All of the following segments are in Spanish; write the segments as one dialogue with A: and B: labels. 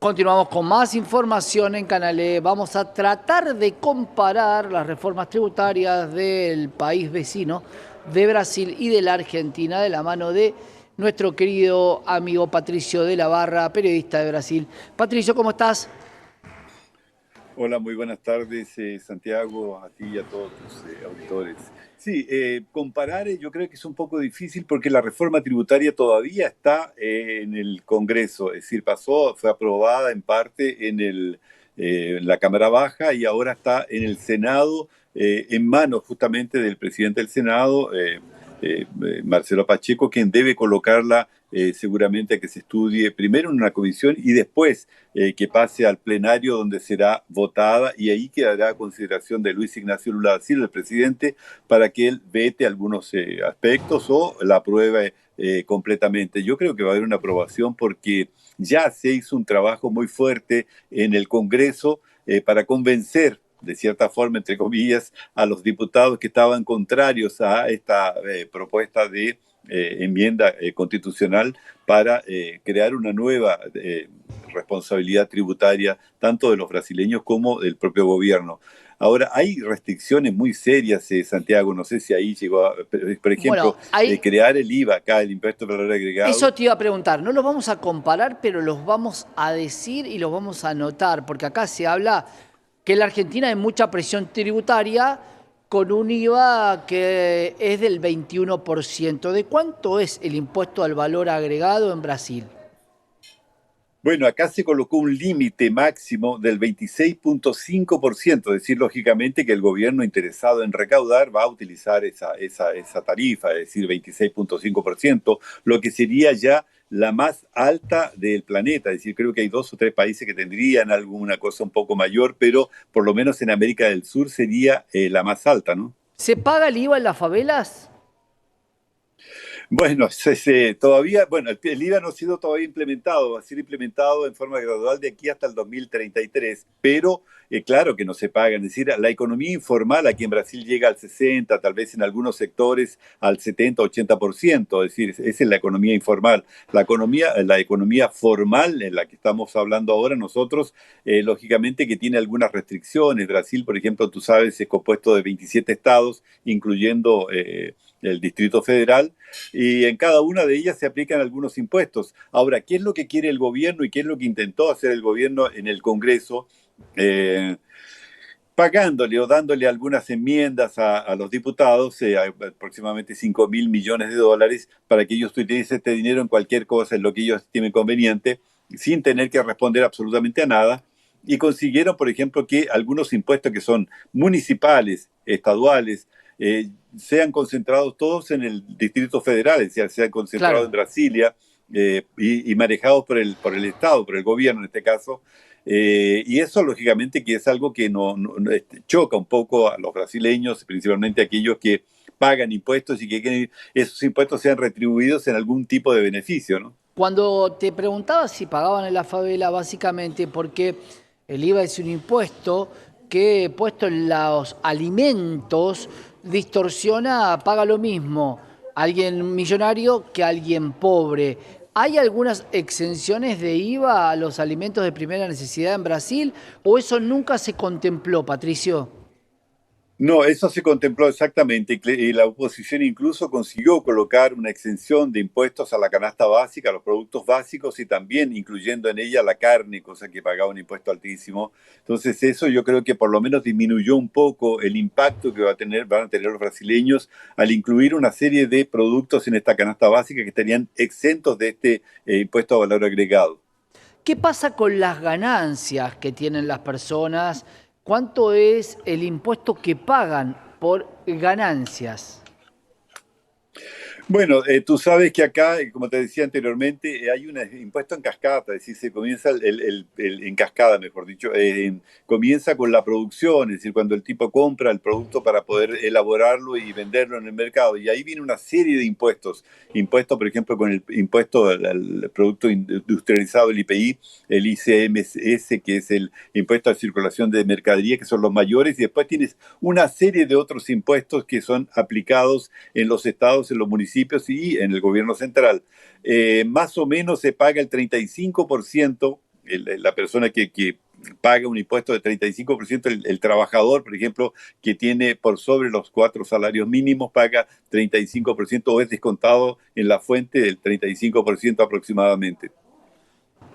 A: Continuamos con más información en Canal E. Vamos a tratar de comparar las reformas tributarias del país vecino, de Brasil y de la Argentina, de la mano de nuestro querido amigo Patricio de la Barra, periodista de Brasil. Patricio, ¿cómo estás?
B: Hola, muy buenas tardes, Santiago, a ti y a todos tus auditores. Sí, comparar yo creo que es un poco difícil porque la reforma tributaria todavía está en el Congreso, es decir, fue aprobada en parte en la Cámara Baja y ahora está en el Senado, en manos justamente del presidente del Senado, Marcelo Pacheco, quien debe colocarla seguramente a que se estudie primero en una comisión y después que pase al plenario donde será votada y ahí quedará a consideración de Luis Ignacio Lula da Silva, el presidente, para que él vete algunos aspectos o la apruebe completamente. Yo creo que va a haber una aprobación porque ya se hizo un trabajo muy fuerte en el Congreso para convencer de cierta forma, entre comillas, a los diputados que estaban contrarios a esta propuesta de enmienda constitucional para crear una nueva responsabilidad tributaria tanto de los brasileños como del propio gobierno. Ahora, hay restricciones muy serias, Santiago, no sé si ahí llegó, por ejemplo,
A: Bueno, ahí
B: crear el IVA acá, el impuesto de valor agregado.
A: eso te iba a preguntar. No los vamos a comparar, pero los vamos a decir y los vamos a anotar, porque acá se habla que en la Argentina hay mucha presión tributaria con un IVA que es del 21%. ¿De cuánto es el impuesto al valor agregado en Brasil?
B: Bueno, acá se colocó un límite máximo del 26,5%, es decir, lógicamente que el gobierno interesado en recaudar va a utilizar esa tarifa, es decir, 26,5%, lo que sería ya la más alta del planeta. Es decir, creo que hay dos o tres países que tendrían alguna cosa un poco mayor, pero por lo menos en América del Sur sería la más alta, ¿no?
A: ¿Se paga el IVA en las favelas?
B: Bueno, todavía, bueno, el IVA no ha sido todavía implementado, va a ser implementado en forma gradual de aquí hasta el 2033, pero claro que no se pagan. Es decir, la economía informal aquí en Brasil llega al 60, tal vez en algunos sectores al 70, 80%, es decir, esa es la economía informal. La economía formal en la que estamos hablando ahora nosotros, lógicamente que tiene algunas restricciones. Brasil, por ejemplo, tú sabes, es compuesto de 27 estados, incluyendo el Distrito Federal, y en cada una de ellas se aplican algunos impuestos. Ahora, ¿qué es lo que quiere el gobierno y qué es lo que intentó hacer el gobierno en el Congreso? Eh, Pagándole o dándole algunas enmiendas a los diputados, aproximadamente 5.000 millones de dólares, para que ellos utilicen este dinero en cualquier cosa, en lo que ellos estimen conveniente, sin tener que responder absolutamente a nada. Y consiguieron, por ejemplo, que algunos impuestos que son municipales, estaduales, sean concentrados todos en el Distrito Federal, es decir, sean concentrados en
A: Claro.
B: Brasilia y manejados por el Estado, por el gobierno en este caso. Y eso, lógicamente, que es algo que choca un poco a los brasileños, principalmente aquellos que pagan impuestos y que quieren que esos impuestos sean retribuidos en algún tipo de beneficio, ¿no?
A: Cuando te preguntaba si pagaban en la favela, básicamente porque el IVA es un impuesto que puesto en los alimentos distorsiona, paga lo mismo alguien millonario que alguien pobre. ¿Hay algunas exenciones de IVA a los alimentos de primera necesidad en Brasil o eso nunca se contempló, Patricio?
B: No, eso se contempló exactamente y la oposición incluso consiguió colocar una exención de impuestos a la canasta básica, a los productos básicos y también incluyendo en ella la carne, cosa que pagaba un impuesto altísimo. Entonces eso yo creo que por lo menos disminuyó un poco el impacto que van a tener los brasileños al incluir una serie de productos en esta canasta básica que estarían exentos de este impuesto a valor agregado.
A: ¿Qué pasa con las ganancias que tienen las personas? ¿Cuánto es el impuesto que pagan por ganancias?
B: Bueno, tú sabes que acá, como te decía anteriormente, hay un impuesto en cascada, es decir, se comienza en cascada, mejor dicho, comienza con la producción, es decir, cuando el tipo compra el producto para poder elaborarlo y venderlo en el mercado, y ahí viene una serie de impuestos, por ejemplo, con el impuesto al producto industrializado, el IPI, el ICMS, que es el impuesto a circulación de mercadería, que son los mayores, y después tienes una serie de otros impuestos que son aplicados en los estados, en los municipios y en el gobierno central. Más o menos se paga el 35% la persona que paga un impuesto de 35%, el trabajador, por ejemplo, que tiene por sobre los 4 salarios mínimos, paga 35% o es descontado en la fuente del 35% aproximadamente.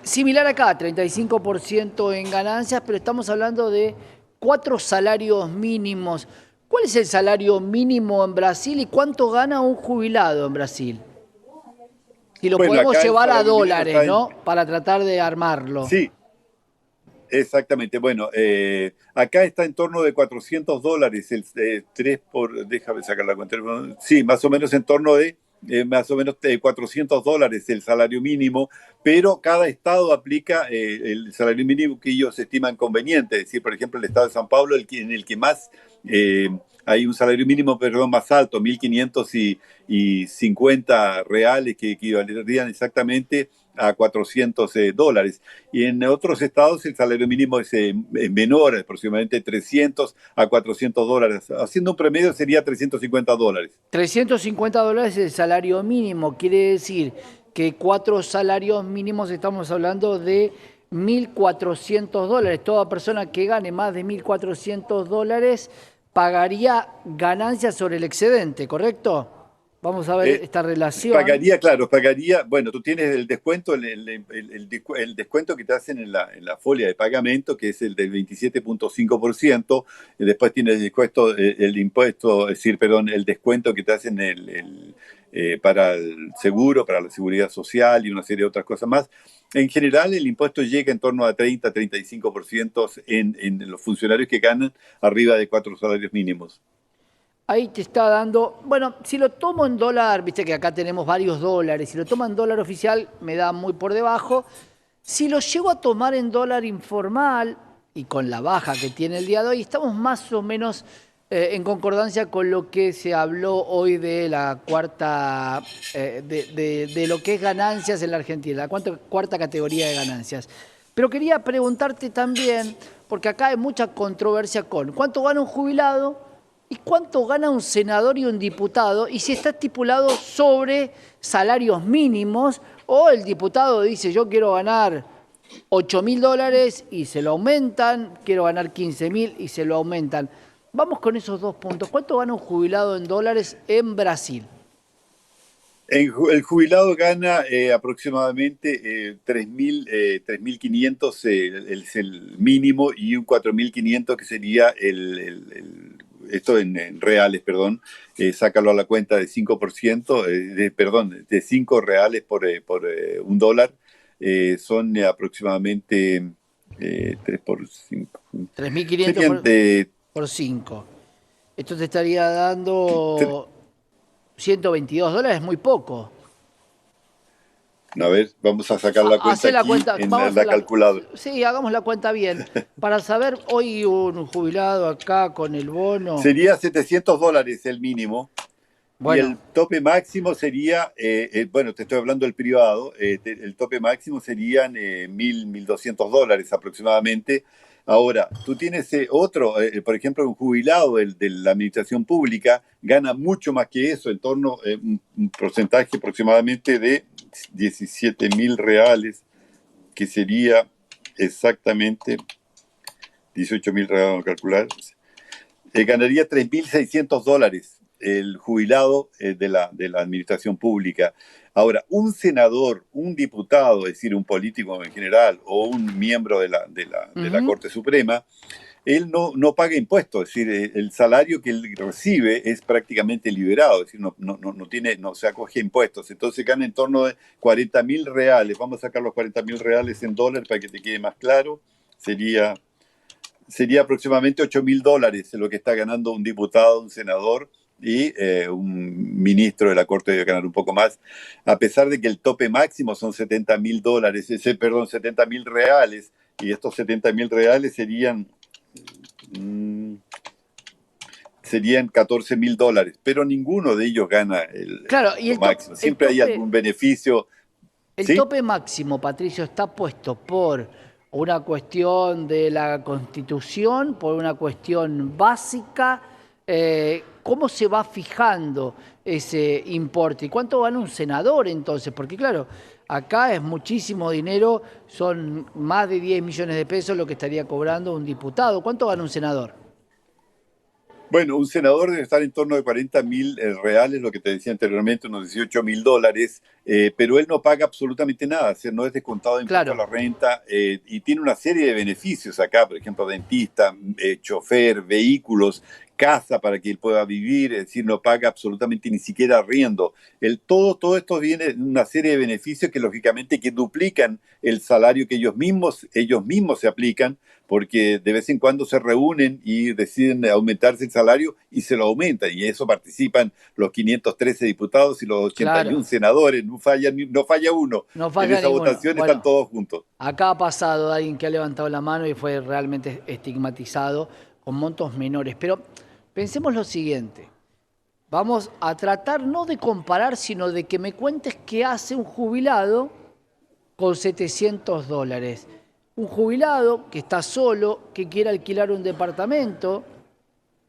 A: Similar acá, 35% en ganancias, pero estamos hablando de 4 salarios mínimos. ¿Cuál es el salario mínimo en Brasil y cuánto gana un jubilado en Brasil? Si lo
B: Bueno,
A: podemos
B: acá el
A: llevar a
B: salario mínimo
A: dólares,
B: está en...
A: ¿no? Para tratar de armarlo.
B: Sí, exactamente. Bueno, acá está en torno de $400, el 3 por, déjame sacar la cuenta. Sí, más o menos en torno de más o menos $400 el salario mínimo, pero cada estado aplica el salario mínimo que ellos estiman conveniente. Es decir, por ejemplo, el estado de San Pablo, en el que más eh, hay un salario mínimo, perdón, más alto, 1.550 reales, que equivalerían exactamente a $400. Y en otros estados el salario mínimo es menor, aproximadamente $300 a $400. Haciendo un promedio sería $350.
A: $350 es el salario mínimo, quiere decir que 4 salarios mínimos estamos hablando de $1.400. Toda persona que gane más de $1.400 pagaría ganancias sobre el excedente, ¿correcto? Vamos a ver
B: Eh,
A: esta relación.
B: Pagaría, claro, pagaría, bueno, tú tienes el descuento, el descuento que te hacen en la folia de pagamento, que es el del 27,5%, y después tienes el impuesto, es decir, perdón, el descuento que te hacen para el seguro, para la seguridad social y una serie de otras cosas más. En general, el impuesto llega en torno a 30-35% en los funcionarios que ganan arriba de 4 salarios mínimos.
A: Ahí te está dando, bueno, si lo tomo en dólar, viste que acá tenemos varios dólares, si lo tomo en dólar oficial me da muy por debajo. Si lo llego a tomar en dólar informal y con la baja que tiene el día de hoy, estamos más o menos en concordancia con lo que se habló hoy de la cuarta, de lo que es ganancias en la Argentina, la cuarta categoría de ganancias. Pero quería preguntarte también, porque acá hay mucha controversia con cuánto gana un jubilado y cuánto gana un senador y un diputado, y si está estipulado sobre salarios mínimos, o el diputado dice yo quiero ganar $8.000 y se lo aumentan, quiero ganar 15.000 y se lo aumentan. Vamos con esos dos puntos. ¿Cuánto gana un jubilado en dólares en Brasil?
B: El jubilado gana aproximadamente 3.500, es el mínimo, y un 4.500 que sería esto en reales, perdón. Sácalo a la cuenta de 5%, perdón, de 5 reales por $1. Son aproximadamente 3 por 5.
A: 3.500
B: Serían
A: por 5. Esto te estaría dando $122, muy poco.
B: a ver, vamos a sacar la cuenta
A: Hacé la
B: aquí
A: cuenta,
B: en
A: vamos a
B: la calculadora.
A: sí, hagamos la cuenta bien. Para saber, hoy un jubilado acá con el bono,
B: Sería $700 el mínimo, y
A: bueno,
B: el tope máximo sería, bueno, te estoy hablando del privado, el tope máximo serían 1.200 dólares aproximadamente. Ahora, tú tienes otro, por ejemplo, un jubilado de la administración pública gana mucho más que eso, en torno a un porcentaje aproximadamente de 17.000 reales, que sería exactamente 18.000 reales, vamos a calcular. Ganaría $3.600 el jubilado de la administración pública. Ahora, un senador, un diputado, es decir, un político en general, o un miembro de la Corte Suprema, él no paga impuestos. Es decir, el salario que él recibe es prácticamente liberado, es decir, no se acoge a impuestos. Entonces gana en torno de 40.000 reales. Vamos a sacar los 40.000 reales en dólares para que te quede más claro. Sería aproximadamente $8.000 lo que está ganando un diputado, un senador, y un ministro de la Corte debe ganar un poco más, a pesar de que el tope máximo son $70.000, perdón, 70.000 reales, y estos 70.000 reales serían $14.000, pero ninguno de ellos gana
A: claro, y
B: lo máximo. Siempre hay algún beneficio,
A: el
B: ¿sí?
A: tope máximo, Patricio, está puesto por una cuestión de la Constitución, por una cuestión básica. ¿Cómo se va fijando ese importe? ¿Y cuánto gana un senador entonces? Porque claro, Acá es muchísimo dinero, son más de 10 millones de pesos lo que estaría cobrando un diputado. ¿Cuánto gana un senador?
B: Bueno, un senador debe estar en torno de 40.000 reales, lo que te decía anteriormente, unos 18.000 dólares, pero él no paga absolutamente nada, o sea, no es descontado de impuesto a
A: Claro,
B: la renta y tiene una serie de beneficios acá, por ejemplo, dentista, chofer, vehículos, casa para que él pueda vivir, es decir, no paga absolutamente ni siquiera arriendo. Todo esto viene de una serie de beneficios que lógicamente que duplican el salario que ellos mismos se aplican porque de vez en cuando se reúnen y deciden aumentarse el salario y se lo aumentan, y eso participan los 513 diputados y los
A: claro,
B: 81 senadores, no falla uno.
A: no
B: En
A: falla
B: esa
A: ninguno.
B: votación están
A: Bueno,
B: todos juntos.
A: acá ha pasado alguien que ha levantado la mano y fue realmente estigmatizado con montos menores. Pero pensemos lo siguiente. Vamos a tratar no de comparar, sino de que me cuentes qué hace un jubilado con 700 dólares. Un jubilado que está solo, que quiere alquilar un departamento,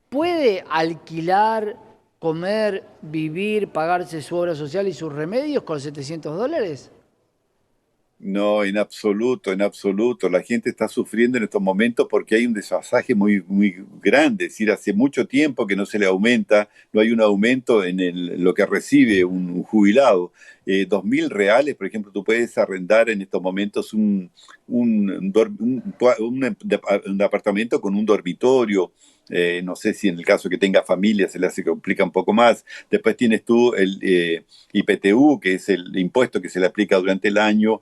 A: puede alquilar, comer, vivir, pagarse su obra social y sus remedios con 700 dólares.
B: No, en absoluto, en absoluto. La gente está sufriendo en estos momentos porque hay un desfasaje muy, muy grande. Es decir, hace mucho tiempo que no se le aumenta, no hay un aumento en lo que recibe un jubilado. 2.000 reales, por ejemplo, tú puedes arrendar en estos momentos un apartamento con un dormitorio. No sé si en el caso que tenga familia se le hace complica un poco más. Después tienes tú el IPTU, que es el impuesto que se le aplica durante el año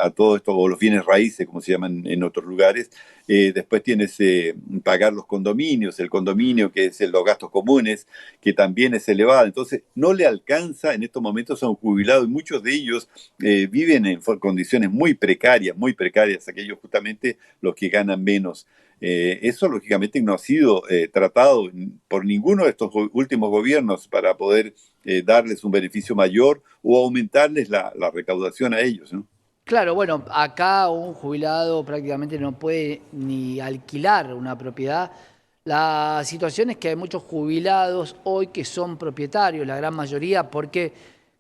B: a todo esto, o los bienes raíces, como se llaman en otros lugares. Después tienes pagar los condominios, el condominio, que es los gastos comunes, que también es elevado. Entonces, no le alcanza en estos momentos a un jubilado, y muchos de ellos viven en condiciones muy precarias, aquellos justamente los que ganan menos. Eso lógicamente no ha sido tratado por ninguno de estos últimos gobiernos para poder darles un beneficio mayor o aumentarles la recaudación a ellos, ¿no?
A: Claro, bueno, acá un jubilado prácticamente no puede ni alquilar una propiedad. La situación es que hay muchos jubilados hoy que son propietarios, la gran mayoría, porque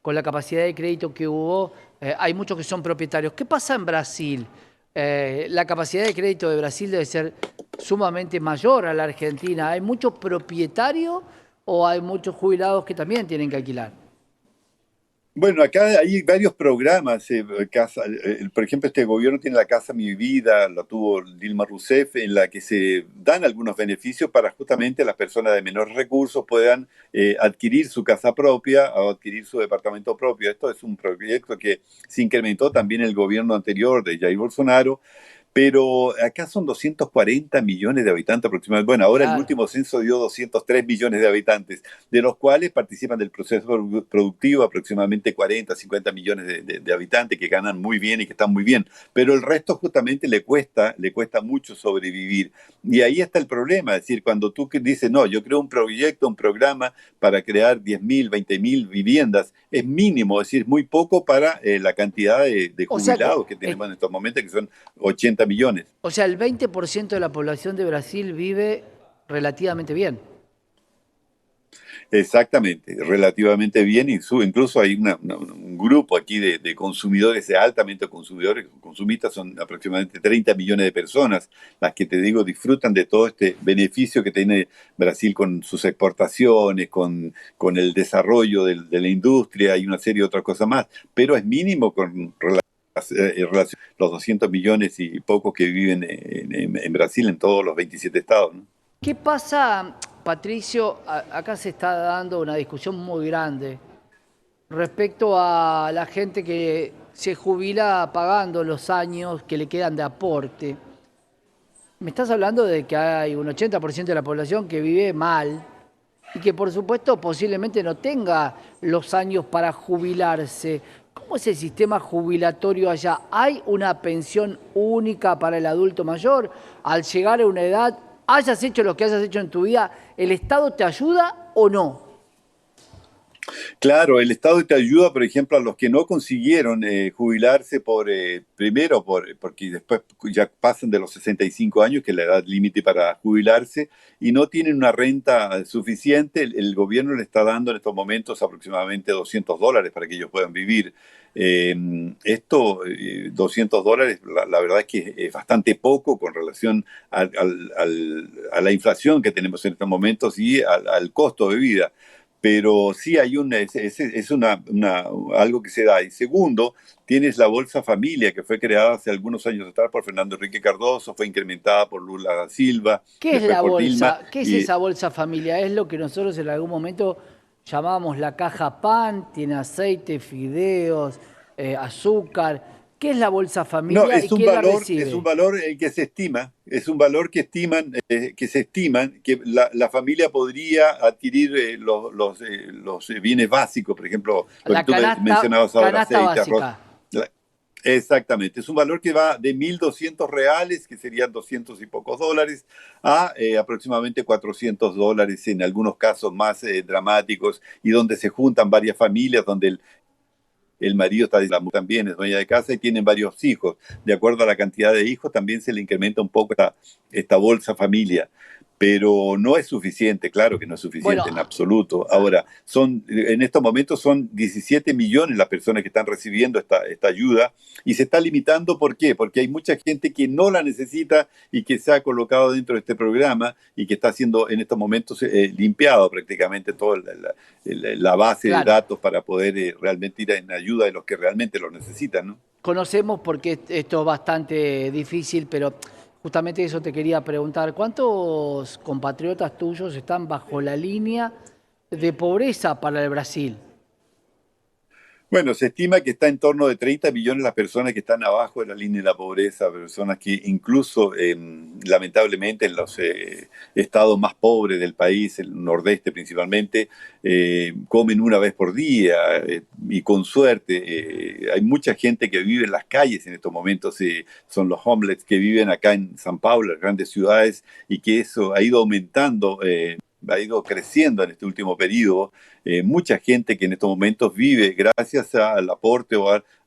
A: con la capacidad de crédito que hubo, hay muchos que son propietarios. ¿Qué pasa en Brasil? La capacidad de crédito de Brasil debe ser sumamente mayor a la Argentina. ¿Hay muchos propietarios o hay muchos jubilados que también tienen que alquilar?
B: Bueno, acá hay varios programas. Por ejemplo, este gobierno tiene la Casa Mi Vida, la tuvo Dilma Rousseff, en la que se dan algunos beneficios para justamente las personas de menores recursos puedan adquirir su casa propia o adquirir su departamento propio. Esto es un proyecto que se incrementó también el gobierno anterior de Jair Bolsonaro. Pero acá son 240 millones de habitantes aproximadamente. Bueno, ahora el
A: Claro.
B: último censo dio 203 millones de habitantes, de los cuales participan del proceso productivo aproximadamente 40, 50 millones de habitantes que ganan muy bien y que están muy bien. Pero el resto justamente le cuesta mucho sobrevivir. Y ahí está el problema, es decir, cuando tú dices, no, yo creo un proyecto, un programa para crear 10.000, 20.000 viviendas, es mínimo, es decir, muy poco para la cantidad de
A: O sea que
B: jubilados que tenemos en estos momentos, que son 80 millones.
A: O sea, el 20% de la población de Brasil vive relativamente bien.
B: Exactamente, relativamente bien, y incluso hay un grupo aquí de consumidores, altamente consumidores, consumistas, son aproximadamente 30 millones de personas las que, te digo, disfrutan de todo este beneficio que tiene Brasil con sus exportaciones, con el desarrollo de la industria y una serie de otras cosas más, pero es mínimo relación a los 200 millones y pocos que viven en Brasil, en todos los 27 estados, ¿no?
A: ¿Qué pasa, Patricio? Acá se está dando una discusión muy grande respecto a la gente que se jubila pagando los años que le quedan de aporte. Me estás hablando de que hay un 80% de la población que vive mal y que por supuesto posiblemente no tenga los años para jubilarse. ¿Cómo es el sistema jubilatorio allá? ¿Hay una pensión única para el adulto mayor? Al llegar a una edad, hayas hecho lo que hayas hecho en tu vida, ¿el Estado te ayuda o no?
B: Claro, el Estado te ayuda, por ejemplo, a los que no consiguieron jubilarse primero, porque después ya pasan de los 65 años, que es la edad límite para jubilarse, y no tienen una renta suficiente. El gobierno le está dando en estos momentos aproximadamente $200 para que ellos puedan vivir. Eh, $200, la verdad es que es bastante poco con relación a la inflación que tenemos en estos momentos y al costo de vida, pero sí hay algo que se da. Y segundo, tienes la Bolsa Familia, que fue creada hace algunos años atrás por Fernando Enrique Cardoso, fue incrementada por Lula da Silva,
A: ¿Qué es
B: después
A: la
B: por Dilma,
A: bolsa? ¿Qué es
B: y
A: esa bolsa familia? Es lo que nosotros en algún momento llamábamos la caja pan, tiene aceite, fideos, azúcar. ¿Qué es la bolsa
B: no,
A: familia y quién la
B: es un
A: recibe?
B: valor que se estima, es un valor que se estiman que la familia podría adquirir los bienes básicos, por ejemplo, lo que
A: La
B: tú me mencionabas ahora,
A: canasta
B: aceite, arroz.
A: básica.
B: Exactamente, es un valor que va de $1.200, que serían 200 y pocos dólares, a aproximadamente $400 en algunos casos más dramáticos, y donde se juntan varias familias, donde el marido también es dueña de casa y tienen varios hijos. De acuerdo a la cantidad de hijos, también se le incrementa un poco esta bolsa familia. Pero no es suficiente, claro que no es
A: Bueno,
B: suficiente en absoluto. Ahora, en estos momentos son 17 millones las personas que están recibiendo esta ayuda, y se está limitando. ¿Por qué? Porque hay mucha gente que no la necesita y que se ha colocado dentro de este programa y que está siendo en estos momentos limpiado prácticamente toda la base de
A: claro,
B: datos para poder realmente ir en ayuda de los que realmente lo necesitan, ¿no?
A: conocemos porque esto es bastante difícil, pero justamente eso te quería preguntar. ¿Cuántos compatriotas tuyos están bajo la línea de pobreza para el Brasil?
B: Bueno, se estima que está en torno de 30 millones las personas que están abajo de la línea de la pobreza, personas que incluso, lamentablemente, en los estados más pobres del país, el nordeste principalmente, comen una vez por día, y con suerte. Hay mucha gente que vive en las calles en estos momentos, son los homeless que viven acá en San Paulo, las grandes ciudades, y que eso ha ido aumentando. Ha ido creciendo en este último periodo. Mucha gente que en estos momentos vive gracias al aporte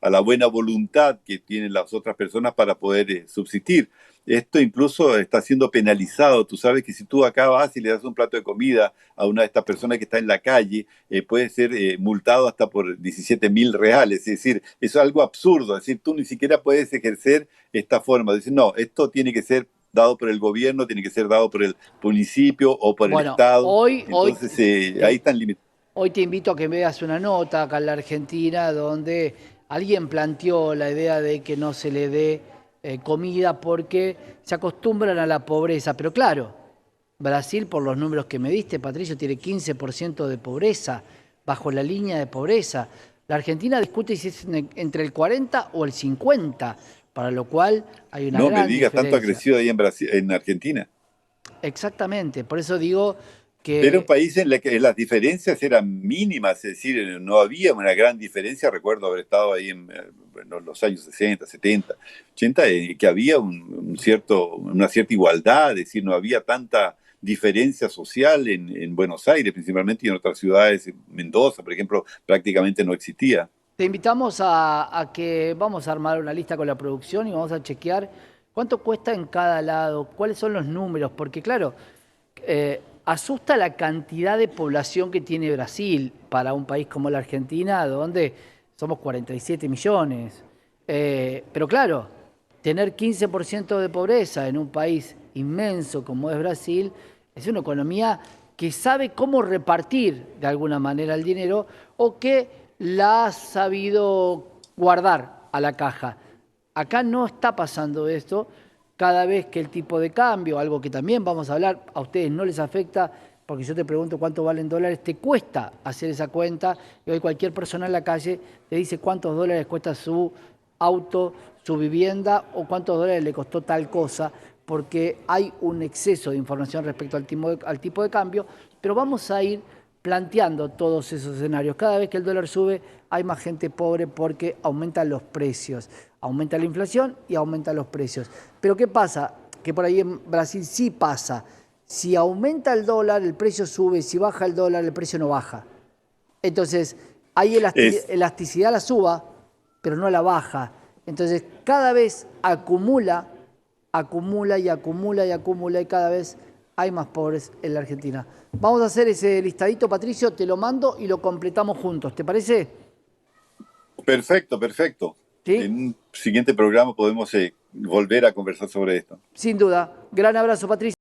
B: a la buena voluntad que tienen las otras personas para poder subsistir. Esto incluso está siendo penalizado. Tú sabes que si tú acá vas y le das un plato de comida a una de estas personas que está en la calle, puede ser multado hasta por 17.000 reales. Es decir, eso es algo absurdo. Es decir, tú ni siquiera puedes ejercer esta forma. Es decir, no, esto tiene que ser dado por el gobierno, tiene que ser dado por el municipio o por el
A: Bueno,
B: Estado.
A: hoy
B: Entonces, ahí están limitados.
A: hoy te invito a que veas una nota acá en la Argentina donde alguien planteó la idea de que no se le dé comida porque se acostumbran a la pobreza. Pero claro, Brasil, por los números que me diste, Patricio, tiene 15% de pobreza, bajo la línea de pobreza. La Argentina discute si es entre el 40 o el 50, para lo cual hay una
B: No me
A: gran
B: digas, tanto ha
A: diferencia.
B: crecido ahí en Brasil, en Argentina.
A: Exactamente, por eso digo
B: Era un
A: que
B: país en el que las diferencias eran mínimas, es decir, no había una gran diferencia. Recuerdo haber estado ahí bueno, en los años 60, 70, 80, que había una cierta igualdad, es decir, no había tanta diferencia social en Buenos Aires principalmente, y en otras ciudades, en Mendoza, por ejemplo, prácticamente no existía.
A: te invitamos a que vamos a armar una lista con la producción y vamos a chequear cuánto cuesta en cada lado, cuáles son los números, porque claro, asusta la cantidad de población que tiene Brasil para un país como la Argentina, donde somos 47 millones. Pero claro, tener 15% de pobreza en un país inmenso como es Brasil es una economía que sabe cómo repartir de alguna manera el dinero o que la ha sabido guardar a la caja. Acá no está pasando esto. Cada vez que el tipo de cambio, algo que también vamos a hablar, a ustedes no les afecta, porque yo te pregunto cuánto valen dólares, te cuesta hacer esa cuenta, y hoy cualquier persona en la calle te dice cuántos dólares cuesta su auto, su vivienda, o cuántos dólares le costó tal cosa, porque hay un exceso de información respecto al tipo de cambio, pero vamos a ir planteando todos esos escenarios. Cada vez que el dólar sube, hay más gente pobre porque aumentan los precios. Aumenta la inflación y aumentan los precios. Pero ¿qué pasa? Que por ahí en Brasil sí pasa. Si aumenta el dólar, el precio sube. Si baja el dólar, el precio no baja. Entonces, hay
B: Es
A: elasticidad a la suba, pero no a la baja. Entonces, cada vez acumula, acumula y acumula y acumula y cada vez hay más pobres en la Argentina. Vamos a hacer ese listadito, Patricio, te lo mando y lo completamos juntos. ¿Te parece?
B: perfecto, perfecto.
A: ¿Sí?
B: En un siguiente programa podemos volver a conversar sobre esto.
A: Sin duda. Gran abrazo, Patricio.